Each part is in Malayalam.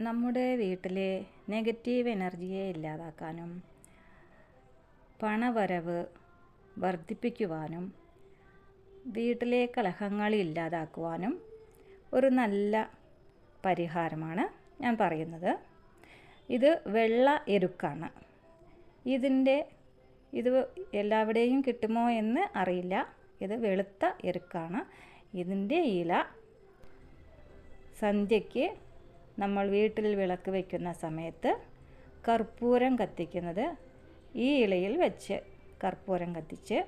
നമ്മുടെ വീട്ടിലെ നെഗറ്റീവ് എനർജിയെ ഇല്ലാതാക്കാനും പണവരവ് വർദ്ധിപ്പിക്കുവാനും വീട്ടിലെ കലഹങ്ങൾ ഇല്ലാതാക്കുവാനും ഒരു നല്ല പരിഹാരമാണ് ഞാൻ പറയുന്നത്. ഇത് വെള്ള എരുക്കാണ്. ഇത് എല്ലാവിടെയും കിട്ടുമോ എന്ന് അറിയില്ല. ഇത് വെളുത്ത എരുക്കാണ്. ഇതിൻ്റെ ഇല സന്ധ്യയ്ക്ക് നമ്മൾ വീട്ടിൽ വിളക്ക് വയ്ക്കുന്ന സമയത്ത് കർപ്പൂരം കത്തിക്കുന്നത് ഈ ഇലയിൽ വെച്ച് കർപ്പൂരം കത്തിച്ച്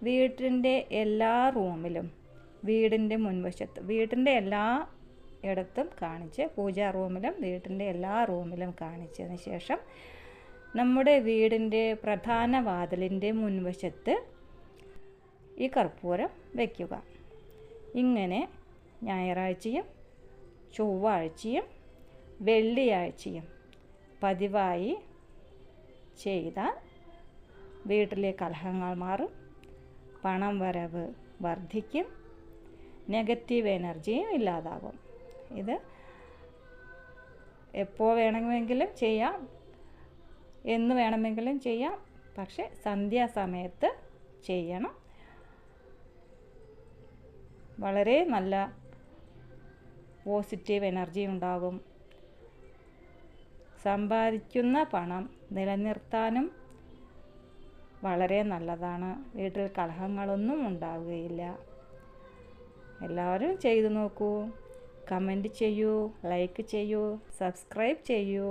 വീട്ടിൻ്റെ എല്ലാ റൂമിലും, വീടിൻ്റെ മുൻവശത്ത്, വീട്ടിൻ്റെ എല്ലാ ഇടത്തും കാണിച്ച്, പൂജാ റൂമിലും വീട്ടിൻ്റെ എല്ലാ റൂമിലും കാണിച്ചതിന് ശേഷം നമ്മുടെ വീടിൻ്റെ പ്രധാന വാതിലിൻ്റെ മുൻവശത്ത് ഈ കർപ്പൂരം വയ്ക്കുക. ഇങ്ങനെ ഞായറാഴ്ചയും ചൊവ്വാഴ്ചയും വെള്ളിയാഴ്ചയും പതിവായി ചെയ്താൽ വീട്ടിലെ കലഹങ്ങൾ മാറും, പണം വരവ് വർദ്ധിക്കും, നെഗറ്റീവ് എനർജിയും ഇല്ലാതാകും. ഇത് എപ്പോൾ വേണമെങ്കിലും ചെയ്യാം, എന്ന് വേണമെങ്കിലും ചെയ്യാം. പക്ഷേ സന്ധ്യാസമയത്ത് ചെയ്യണം. വളരെ നല്ല പോസിറ്റീവ് എനർജി ഉണ്ടാകും. സമ്പാദിക്കുന്ന പണം നിലനിർത്താനും വളരെ നല്ലതാണ്. വീട്ടിൽ കലഹങ്ങളൊന്നും ഉണ്ടാവുകയില്ല. എല്ലാവരും ചെയ്തു നോക്കൂ. കമൻറ്റ് ചെയ്യൂ, ലൈക്ക് ചെയ്യൂ, സബ്സ്ക്രൈബ് ചെയ്യൂ.